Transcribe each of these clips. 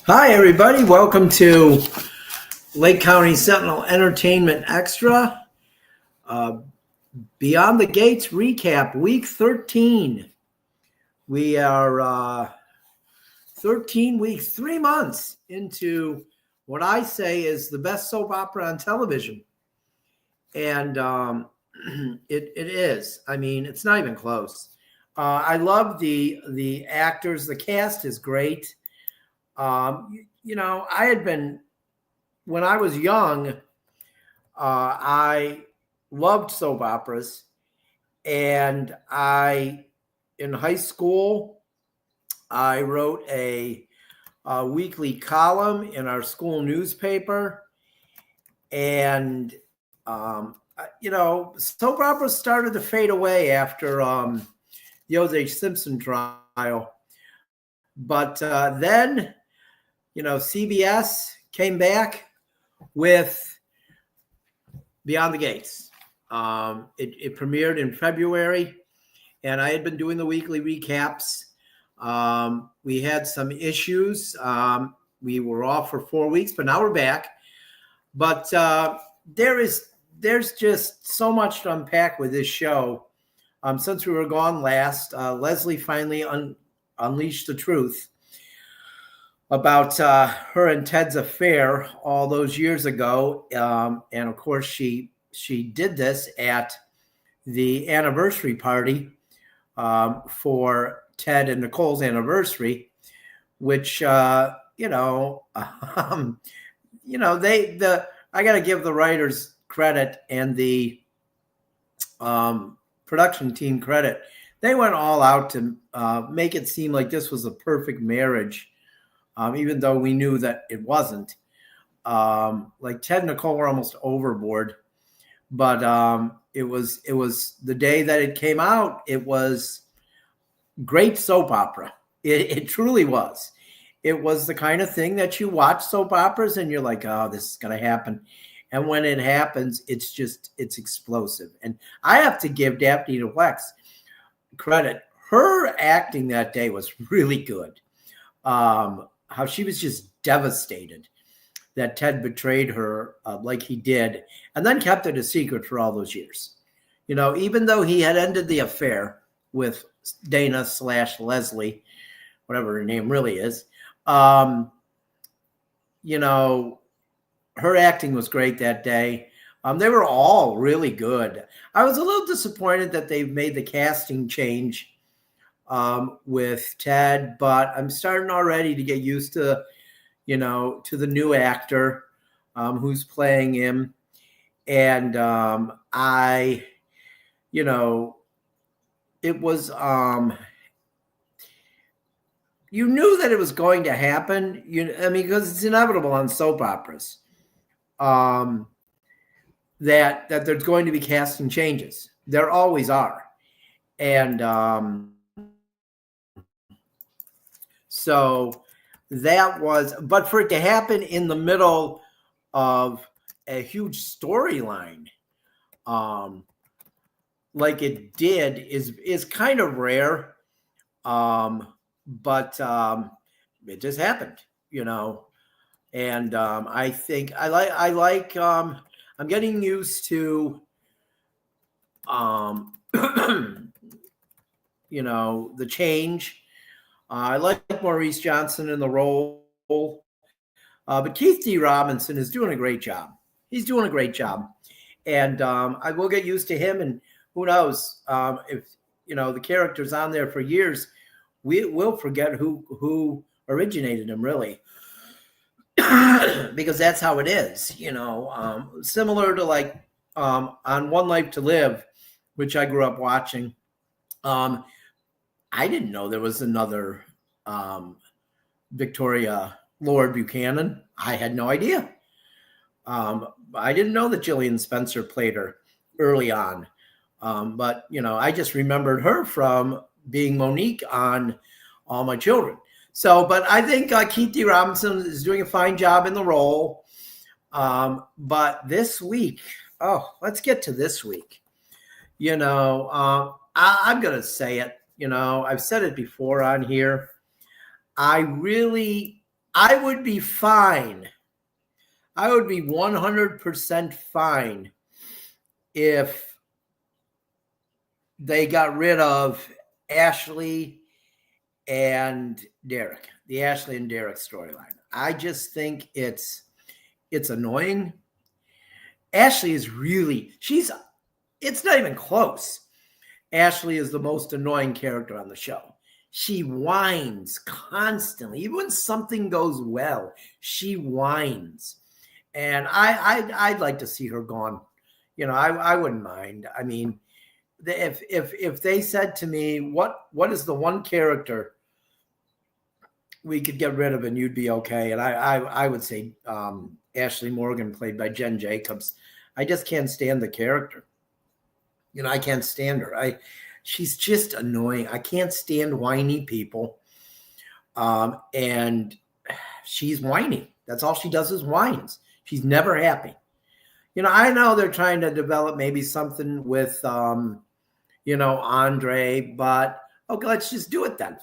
Hi, everybody. Welcome to Lake County Sentinel Entertainment Extra. Uh, Beyond the Gates recap, week 13. We are 13 weeks, 3 months into what I say is the best soap opera on television. And it is. I mean, it's not even close. I love the actors. The cast is great. I had been, when I was young, I loved soap operas. And in high school, I wrote a weekly column in our school newspaper. And, soap operas started to fade away after the O.J. Simpson trial. But then, CBS came back with Beyond the Gates. It premiered in February, and I had been doing the weekly recaps. We had some issues. We were off for 4 weeks, but now we're back. But there's just so much to unpack with this show. Since we were gone last, Leslie finally unleashed the truth about her and Ted's affair all those years ago. And of course, she did this at the anniversary party for Ted and Nicole's anniversary, which, I got to give the writers credit and the production team credit. They went all out to make it seem like this was a perfect marriage. Even though we knew that it wasn't. Like Ted and Nicole were almost overboard, but it was the day that it came out. It was great soap opera. It truly was. It was the kind of thing that you watch soap operas and you're like, oh, this is going to happen. And when it happens, it's explosive. And I have to give Daphne DeLex credit. Her acting that day was really good. How she was just devastated that Ted betrayed her like he did, and then kept it a secret for all those years. Even though he had ended the affair with Dana/Leslie, whatever her name really is, her acting was great that day. They were all really good. I was a little disappointed that they made the casting change with Ted, but I'm starting already to get used to, to the new actor who's playing him. And it was, you knew that it was going to happen. Because it's inevitable on soap operas that there's going to be casting changes. There always are. And, so that was, but for it to happen in the middle of a huge storyline, like it did, is kind of rare. But it just happened, And I think I like. I'm getting used to, the change. I like Maurice Johnson in the role, but Keith D. Robinson is doing a great job. He's doing a great job, and I will get used to him. And who knows if the character's on there for years, we will forget who originated him, really, because that's how it is. Similar to like on One Life to Live, which I grew up watching. I didn't know there was another Victoria Lord Buchanan. I had no idea. I didn't know that Gillian Spencer played her early on. But, I just remembered her from being Monique on All My Children. So, but I think Keith D. Robinson is doing a fine job in the role. But this week, let's get to this week. I'm going to say it. I've said it before on here. I'm I would be fine. I would be 100% fine if they got rid of Ashley and Derek, the Ashley and Derek storyline. I just think it's annoying. Ashley is really, it's not even close. Ashley is the most annoying character on the show. She whines constantly. Even when something goes well, she whines. And I'd like to see her gone. I wouldn't mind. I mean, if they said to me, what is the one character we could get rid of and you'd be okay? And I would say Ashley Morgan, played by Jen Jacobs. I just can't stand the character. I can't stand her. She's just annoying. I can't stand whiny people. And she's whiny. That's all she does is whines. She's never happy. I know they're trying to develop maybe something with, Andre, but okay, let's just do it then.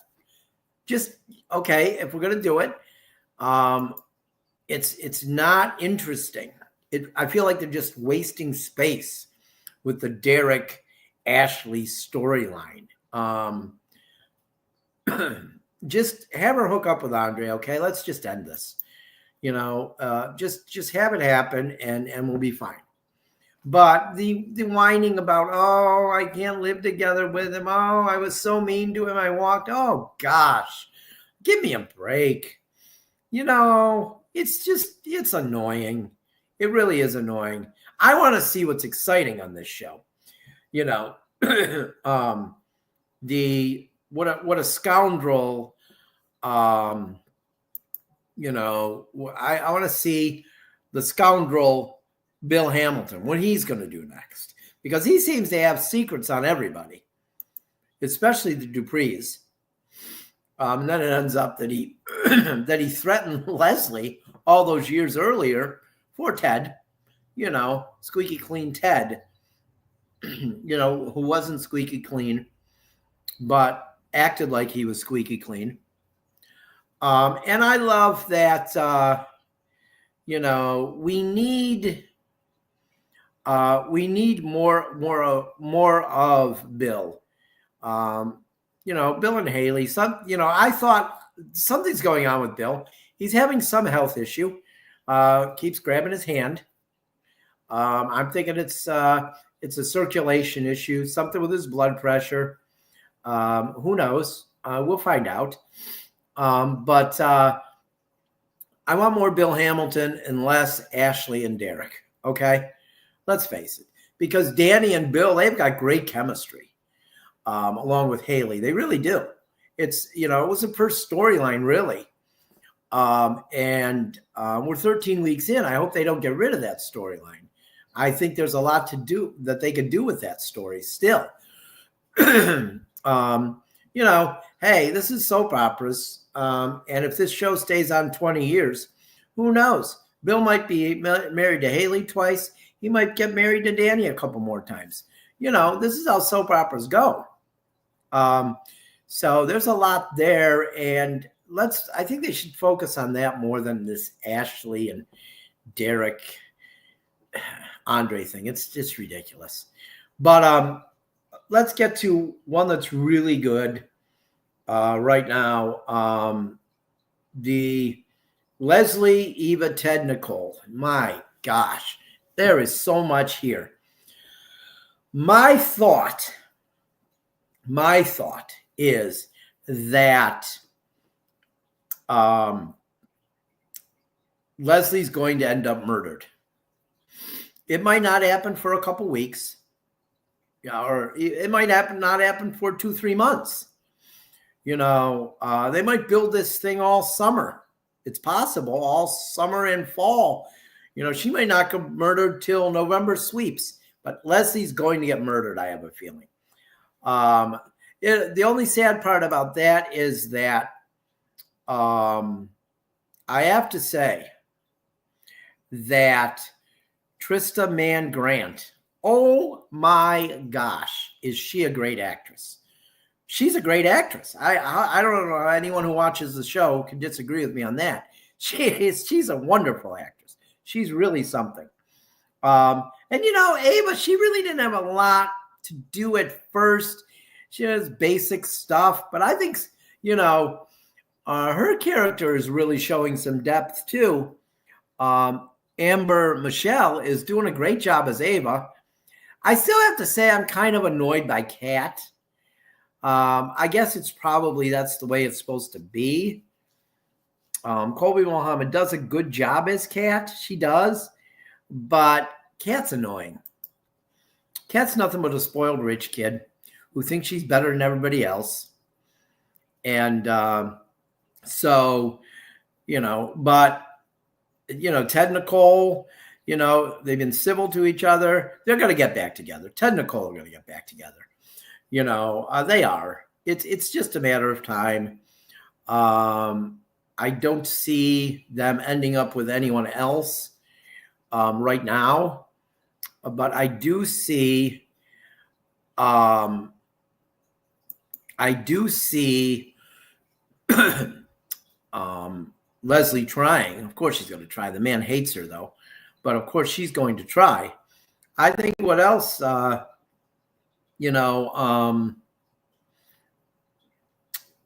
Just, okay, if we're going to do it, it's not interesting. I feel like they're just wasting space with the Derek Ashley storyline. Just have her hook up with Andre, okay? Let's just end this. Just have it happen and we'll be fine. But the whining about, oh, I can't live together with him. Oh, I was so mean to him. I walked. Oh, gosh, give me a break. It's annoying. It really is annoying. I want to see what's exciting on this show. What a scoundrel. I want to see the scoundrel Bill Hamilton, what he's going to do next, because he seems to have secrets on everybody, especially the Duprees. And then it ends up that he that he threatened Leslie all those years earlier for Ted, squeaky clean Ted, who wasn't squeaky clean, but acted like he was squeaky clean. And I love that, we need more of Bill. Bill and Haley. I thought something's going on with Bill. He's having some health issue. Keeps grabbing his hand. I'm thinking it's a circulation issue, something with his blood pressure. Who knows? We'll find out. But I want more Bill Hamilton and less Ashley and Derek. Okay, let's face it, because Danny and Bill, they've got great chemistry. Along with Haley, they really do. It was the first storyline, really. And we're 13 weeks in. I hope they don't get rid of that storyline. I think there's a lot to do that they could do with that story still. Hey, this is soap operas. And if this show stays on 20 years, who knows? Bill might be married to Haley twice. He might get married to Danny a couple more times. This is how soap operas go. So there's a lot there, and I think they should focus on that more than this Ashley and Derek Andre thing. It's just ridiculous. But let's get to one that's really good right now. The Leslie, Eva, Ted, Nicole. My gosh, there is so much here. My thought is that Leslie's going to end up murdered. It might not happen for a couple weeks, or it might not happen for 2-3 months. They might build this thing all summer. It's possible, all summer and fall. She might not get murdered till November sweeps, but Leslie's going to get murdered, I have a feeling. The only sad part about that is that I have to say that Trista Mann Grant, oh my gosh, is she a great actress? She's a great actress. I don't know anyone who watches the show can disagree with me on that. She's a wonderful actress. She's really something. And Ava, she really didn't have a lot to do at first. She has basic stuff, but I think her character is really showing some depth too. Amber Michelle is doing a great job as Ava. I still have to say I'm kind of annoyed by Kat. I guess that's the way it's supposed to be. Colby Mohammed does a good job as Kat. She does. But Kat's annoying. Kat's nothing but a spoiled rich kid who thinks she's better than everybody else. And Ted and Nicole, they've been civil to each other. They're going to get back together. Ted and Nicole are going to get back together. They are. It's just a matter of time. I don't see them ending up with anyone else right now, but I do see Leslie trying. Of course she's going to try. The man hates her though, but of course she's going to try. I think what else, the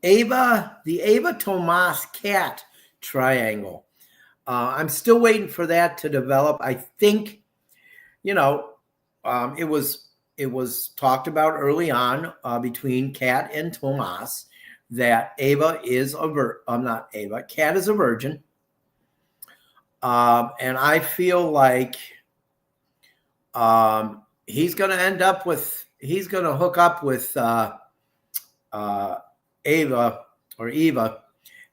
Ava Tomas Kat triangle. I'm still waiting for that to develop. I think, it was talked about early on between Kat and Tomas that Ava is Kat is a virgin. And I feel like he's going to hook up with Eva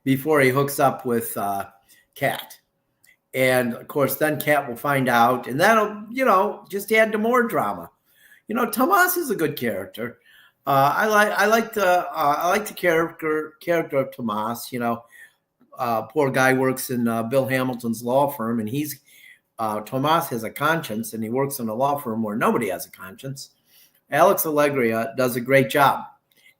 before he hooks up with Kat. And of course, then Kat will find out, and that'll, just add to more drama. Tomas is a good character. I like the character of Tomas. Poor guy works in Bill Hamilton's law firm, and Tomas has a conscience, and he works in a law firm where nobody has a conscience. Alex Allegria does a great job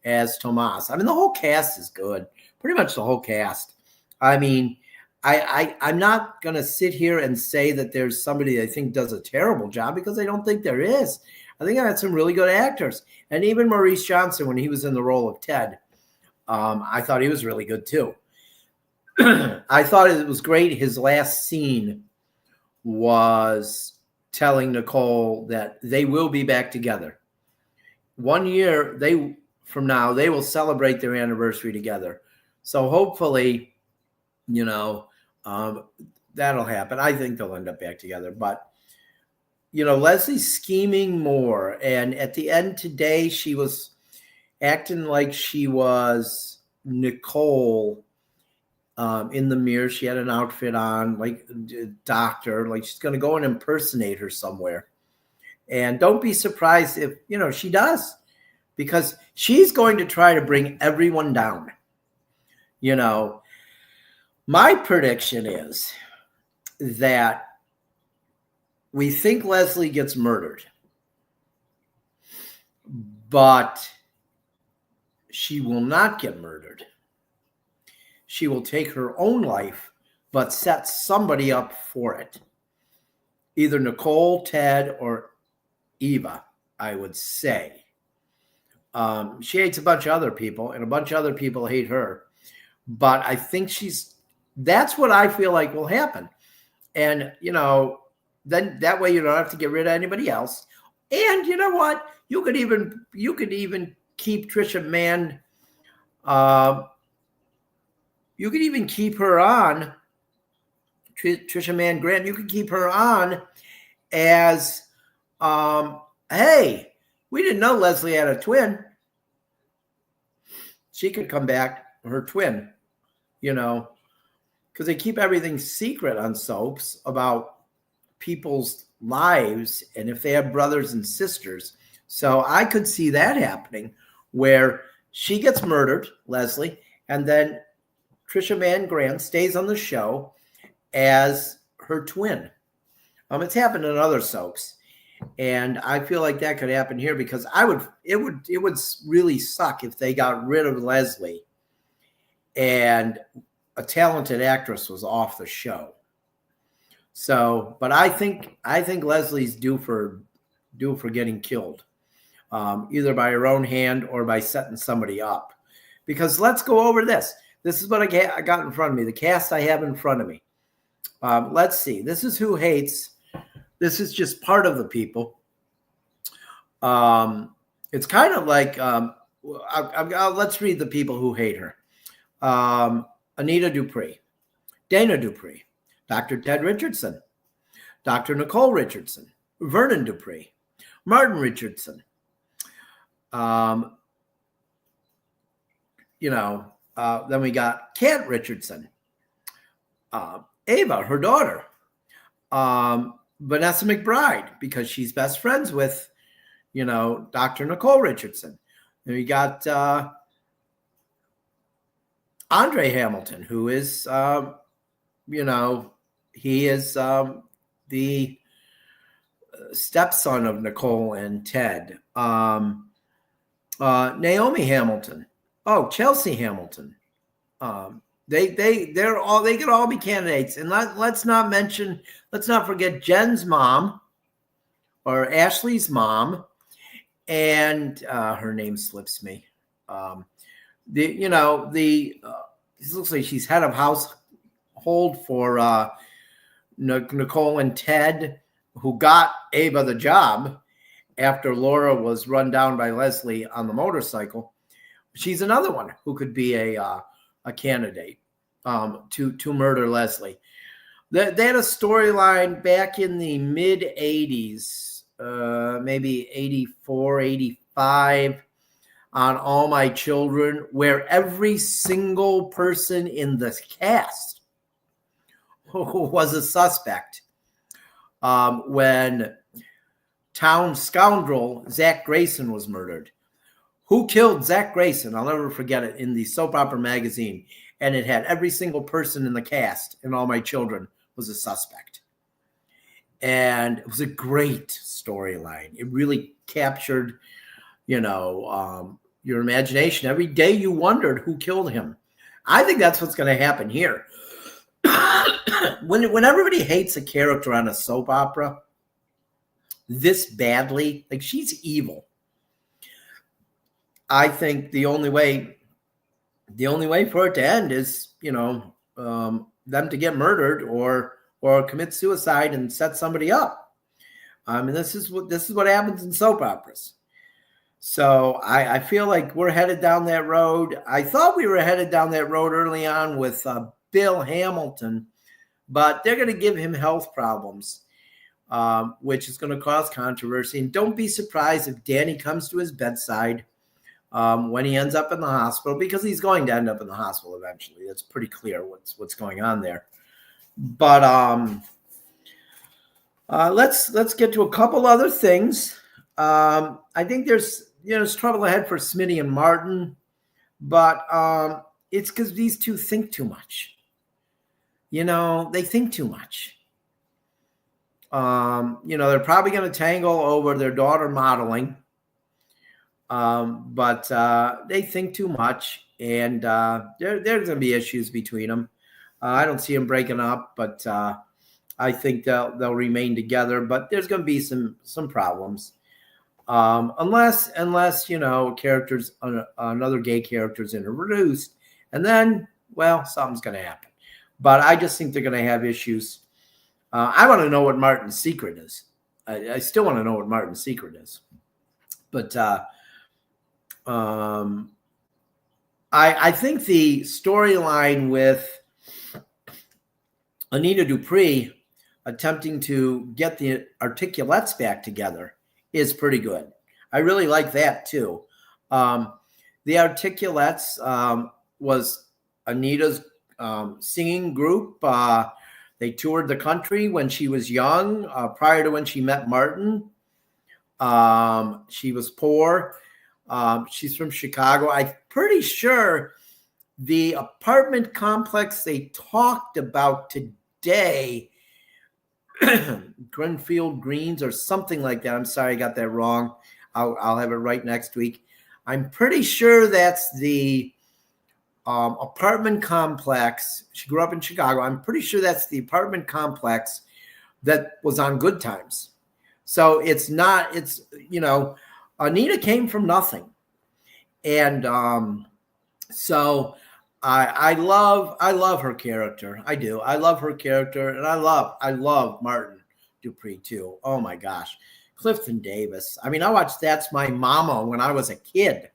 as Tomas. I mean, the whole cast is good. Pretty much the whole cast. I mean, I'm not going to sit here and say that there's somebody I think does a terrible job, because I don't think there is. I think I had some really good actors. And even Maurice Johnson, when he was in the role of Ted, I thought he was really good too. I thought it was great. His last scene was telling Nicole that they will be back together. 1 year from now, they will celebrate their anniversary together. So hopefully, that'll happen. I think they'll end up back together. But, Leslie's scheming more. And at the end today, she was acting like she was Nicole in the mirror. She had an outfit on, like a doctor, like she's going to go and impersonate her somewhere. And don't be surprised if, she does, because she's going to try to bring everyone down. My prediction is that we think Leslie gets murdered, but she will not get murdered. She will take her own life, but set somebody up for it. Either Nicole, Ted, or Eva, I would say. She hates a bunch of other people, and a bunch of other people hate her. But I think that's what I feel like will happen. And, then that way you don't have to get rid of anybody else. And you know what? You could even keep Trisha Mann. You could even keep her on, Trisha Mann Grant. You could keep her on as, hey, we didn't know Leslie had a twin. She could come back, her twin, because they keep everything secret on soaps about people's lives and if they have brothers and sisters. So I could see that happening, where she gets murdered, Leslie, and then Trisha Mann Grant stays on the show as her twin. It's happened in other soaps, and I feel like that could happen here, because it would really suck if they got rid of Leslie and a talented actress was off the show. So, but I think Leslie's due for getting killed, either by her own hand or by setting somebody up. Because let's go over this. This is what I got in front of me. The cast I have in front of me. Let's see. This is who hates. This is just part of the people. It's kind of like, let's read the people who hate her. Anita Dupree, Dana Dupree, Dr. Ted Richardson, Dr. Nicole Richardson, Vernon Dupree, Martin Richardson, then we got Kent Richardson, Ava, her daughter, Vanessa McBride, because she's best friends with, Dr. Nicole Richardson. Then we got Andre Hamilton, who is, he is the stepson of Nicole and Ted. Naomi Hamilton. Oh, Chelsea Hamilton. They could all be candidates. And let's not forget Jen's mom, or Ashley's mom, and her name slips me. It looks like she's head of household for Nicole and Ted, who got Ava the job after Laura was run down by Leslie on the motorcycle. She's another one who could be a candidate to murder Leslie. They had a storyline back in the mid 80s, maybe 84, 85, on All My Children, where every single person in the cast was a suspect. When town scoundrel Zach Grayson was murdered. Who killed Zach Grayson? I'll never forget it, in the soap opera magazine. And it had every single person in the cast in All My Children was a suspect. And it was a great storyline. It really captured, your imagination. Every day you wondered who killed him. I think that's what's going to happen here. When everybody hates a character on a soap opera this badly, like she's evil, I think the only way for it to end is, them to get murdered or commit suicide and set somebody up. This is what happens in soap operas. So I feel like we're headed down that road. I thought we were headed down that road early on with Bill Hamilton, but they're going to give him health problems, which is going to cause controversy. And don't be surprised if Danny comes to his bedside when he ends up in the hospital, because he's going to end up in the hospital eventually. It's pretty clear what's going on there. But let's get to a couple other things. I think there's trouble ahead for Smitty and Martin, but it's because these two think too much. They think too much. They're probably going to tangle over their daughter modeling, but they think too much, and there's going to be issues between them. I don't see them breaking up, but I think they'll remain together. But there's going to be some problems. Unless characters, another gay character is introduced, and then, something's going to happen. But I just think they're going to have issues. I want to know what Martin's secret is. I still want to know what Martin's secret is. But I think the storyline with Anita Dupree attempting to get the Articulettes back together is pretty good. I really like that too. The Articulettes was Anita's singing group. They toured the country when she was young, prior to when she met Martin. She was poor. She's from Chicago. I'm pretty sure the apartment complex they talked about today, Greenfield Greens or something like that. I'm sorry, I got that wrong. I'll have it right next week. I'm pretty sure that's the apartment complex. She grew up in Chicago. I'm pretty sure that's the apartment complex that was on Good Times. So it's not, it's, Anita came from nothing. And so I love her character. I do. I love her character. And I love Martin Dupree too. Oh my gosh. Clifton Davis. I mean, I watched That's My Mama when I was a kid.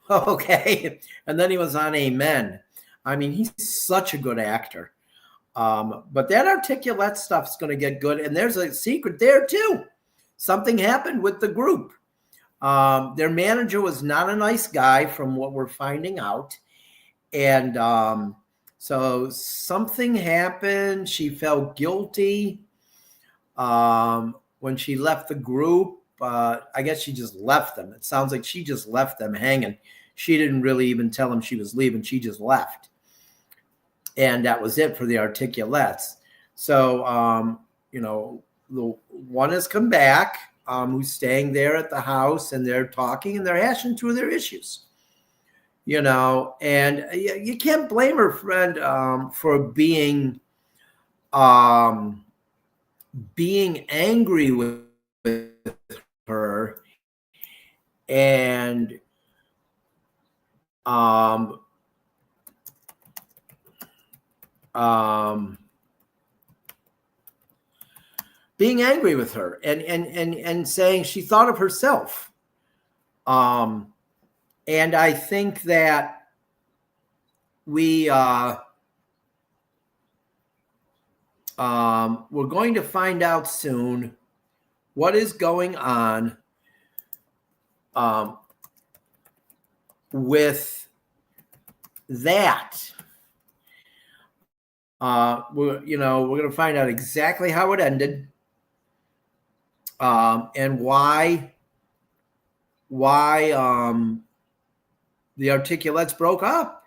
Okay. And then he was on Amen. I mean, he's such a good actor. But that Articulate stuff's going to get good. And there's a secret there too. Something happened with the group. Their manager was not a nice guy from what we're finding out. And so something happened. She felt guilty when she left the group. I guess she just left them. It sounds like she just left them hanging. She didn't really even tell them she was leaving. She just left. And that was it for the Articulates. So, the one has come back, who's staying there at the house, and they're talking and they're hashing through their issues, and you can't blame her friend for being angry with her and being angry with her and saying she thought of herself. And I think that we're going to find out soon what is going on with that. We're going to find out exactly how it ended. And why the Articulates broke up.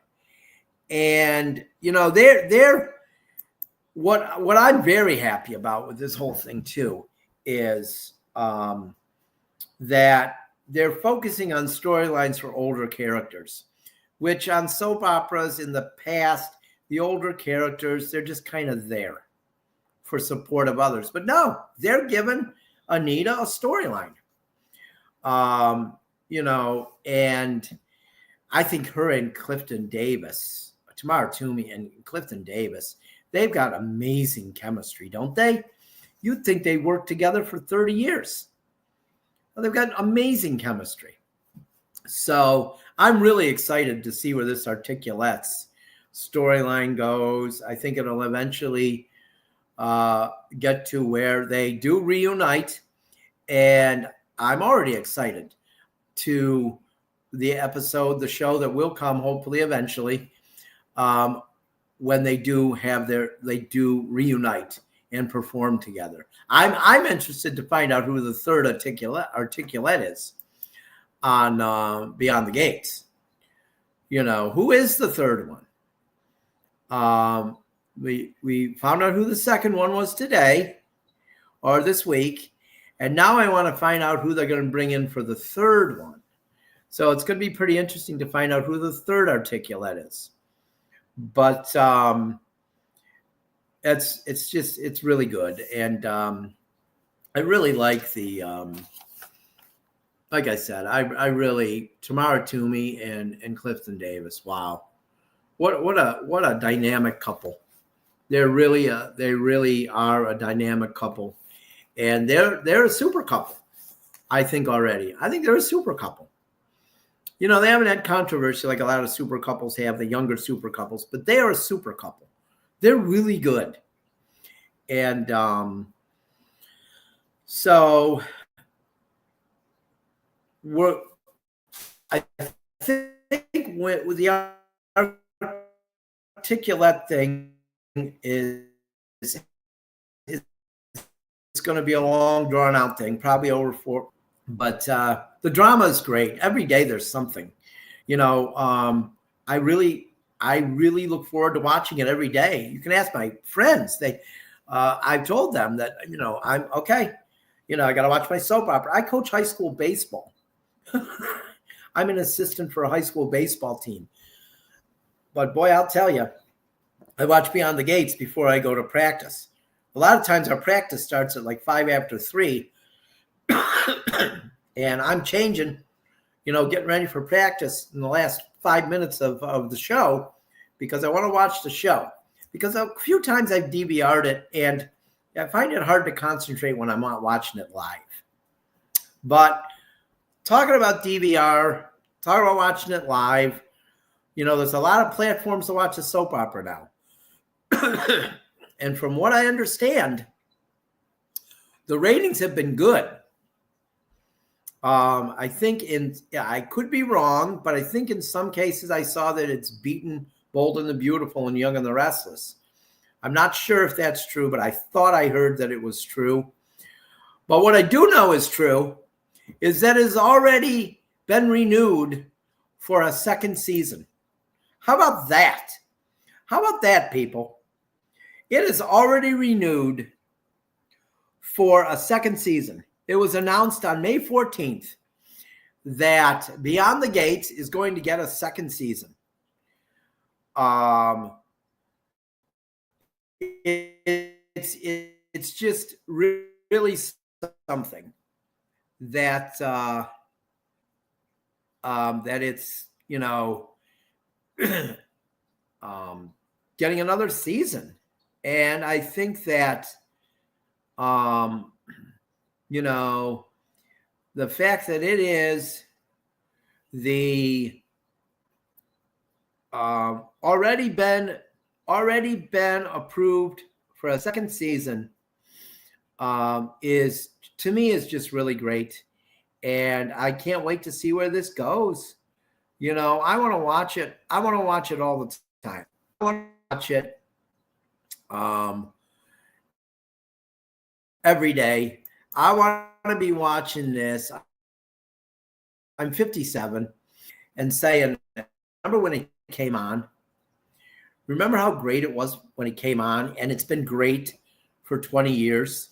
And they're what I'm very happy about with this whole thing too is that they're focusing on storylines for older characters, which on soap operas in the past, the older characters, they're just kind of there for support of others. But no, they're giving Anita a storyline. And I think her and Clifton Davis, Tamara Toomey and Clifton Davis, they've got amazing chemistry, don't they? You'd think they worked together for 30 years. Well, they've got amazing chemistry. So I'm really excited to see where this Articulates storyline goes. I think it'll eventually get to where they do reunite. And I'm already excited to the show that will come hopefully eventually, when they do reunite and perform together. I'm interested to find out who the third articulate is on Beyond the Gates. Who is the third one? We found out who the second one was today or this week. And now I want to find out who they're going to bring in for the third one. So it's going to be pretty interesting to find out who the third articulate is. But it's really good. And I really like the, like I said, I really, Tamara Toomey and Clifton Davis. Wow. What a dynamic couple. They really are a dynamic couple. And they're a super couple, I think already. I think they're a super couple. They haven't had controversy like a lot of super couples have, the younger super couples, but they are a super couple. They're really good. And so I think with the articulate thing it's going to be a long, drawn-out thing, probably over 4. But the drama is great. Every day there's something. I really look forward to watching it every day. You can ask my friends. I've told them that, I'm okay. I got to watch my soap opera. I coach high school baseball. I'm an assistant for a high school baseball team. But boy, I'll tell you, I watch Beyond the Gates before I go to practice. A lot of times our practice starts at like 5 after 3. And I'm changing, getting ready for practice in the last 5 minutes of the show because I want to watch the show. Because a few times I've DVR'd it, and I find it hard to concentrate when I'm not watching it live. But talking about DVR, talking about watching it live, there's a lot of platforms to watch a soap opera now. And from what I understand, the ratings have been good. I think I could be wrong, but I think in some cases I saw that it's beaten Bold and the Beautiful and Young and the Restless. I'm not sure if that's true, but I thought I heard that it was true. But what I do know is true is that it's already been renewed for a second season. How about that? How about that, people? It is already renewed for a second season. It was announced on May 14th that Beyond the Gates is going to get a second season. It's just really something that that it's getting another season. And I think that, the fact that it is the already been approved for a second season is, to me, is just really great. And I can't wait to see where this goes. I want to watch it. I want to watch it all the time. I want to watch it every day. I want to be watching this. I'm 57 and saying, remember when it came on? Remember how great it was when it came on? And it's been great for 20 years.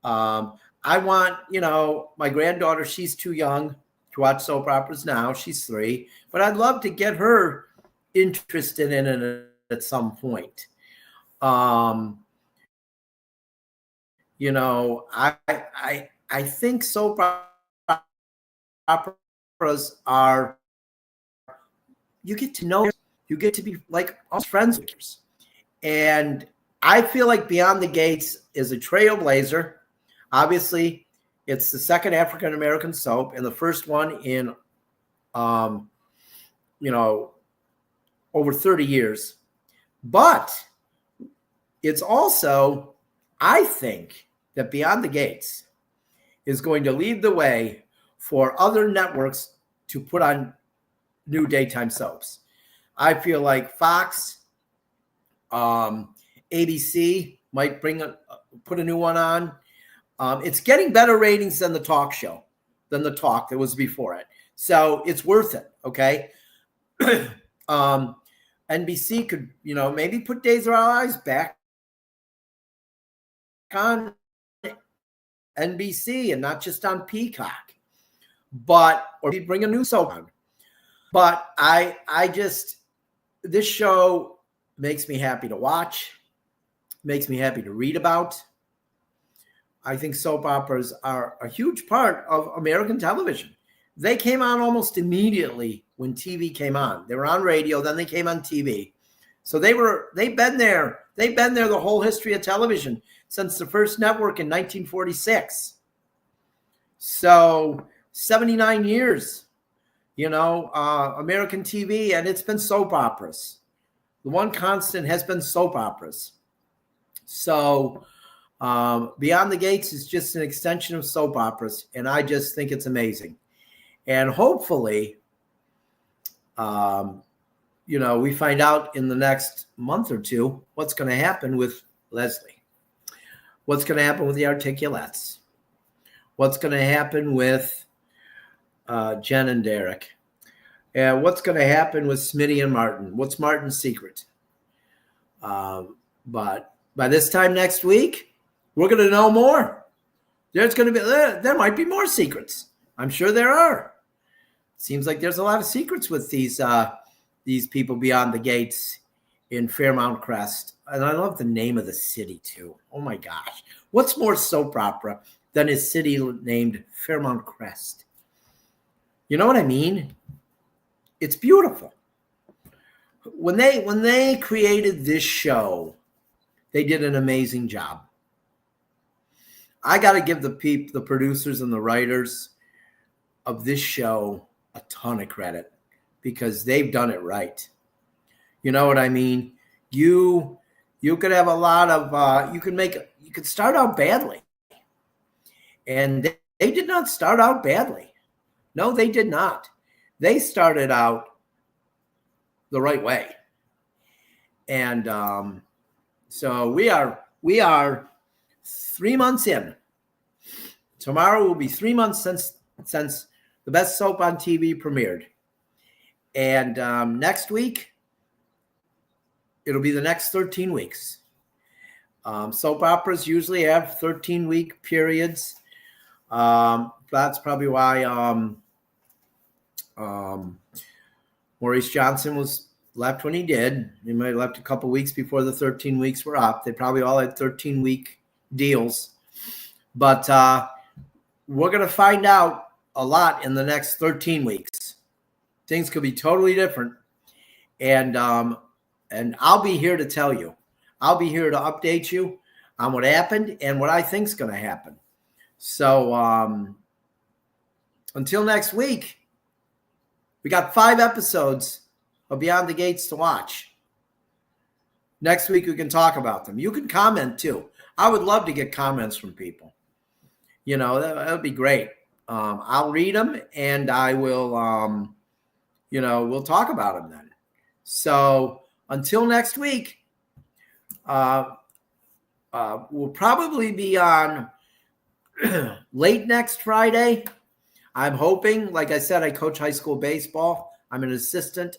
I want, my granddaughter, she's too young to watch soap operas now. She's 3. But I'd love to get her interested in it at some point. I think soap operas are, you get to know, you get to be like all friends with yours. And I feel like Beyond the Gates is a trailblazer. Obviously, it's the second African-American soap and the first one in, over 30 years. But it's also, I think, that Beyond the Gates is going to lead the way for other networks to put on new daytime soaps. I feel like Fox, ABC might put a new one on. It's getting better ratings than the talk show, than the talk that was before it. So it's worth it, okay? NBC could, maybe put Days of Our Lives back on NBC and not just on Peacock, or bring a new soap on. But this show makes me happy to watch, makes me happy to read about. I think soap operas are a huge part of American television. They came on almost immediately when TV came on. They were on radio, then they came on TV. So they've been there. They've been there the whole history of television since the first network in 1946. So 79 years, American TV, and it's been soap operas. The one constant has been soap operas. So Beyond the Gates is just an extension of soap operas, and I just think it's amazing. And hopefully, we find out in the next month or two what's going to happen with Leslie, what's going to happen with the Articulettes, what's going to happen with Jen and Derek, and what's going to happen with Smitty and Martin. What's Martin's secret? But by this time next week, we're going to know more. There might be more secrets. I'm sure there are. Seems like there's a lot of secrets with these these people beyond the gates in Fairmount Crest. And I love the name of the city too. Oh my gosh. What's more soap opera than a city named Fairmount Crest? You know what I mean? It's beautiful. When they created this show, they did an amazing job. I got to give the producers and the writers of this show a ton of credit because they've done it right. You know what I mean? You could have a lot of you could start out badly, and they did not start out badly. No, they did not. They started out the right way, and so we are 3 months in. Tomorrow will be 3 months since the best soap on TV premiered, and next week it'll be the next 13 weeks. Soap operas usually have 13-week periods. That's probably why Maurice Johnson left when he did. He might have left a couple weeks before the 13 weeks were up. They probably all had 13-week deals. But we're going to find out a lot in the next 13 weeks. Things could be totally different. And I'll be here to tell you. I'll be here to update you on what happened and what I think is going to happen. So until next week, we got 5 episodes of Beyond the Gates to watch. Next week, we can talk about them. You can comment, too. I would love to get comments from people. You know, that would be great. I'll read them, and I will, we'll talk about them then. So until next week, we'll probably be on late next Friday. I'm hoping, like I said, I coach high school baseball. I'm an assistant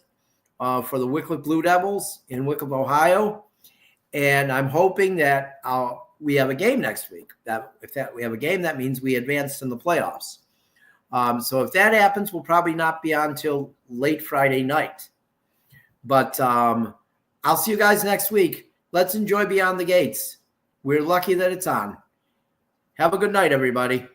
for the Wickliffe Blue Devils in Wickliffe, Ohio. And I'm hoping that we have a game next week. If we have a game, that means we advanced in the playoffs. So if that happens, we'll probably not be on till late Friday night. But I'll see you guys next week. Let's enjoy Beyond the Gates. We're lucky that it's on. Have a good night, everybody.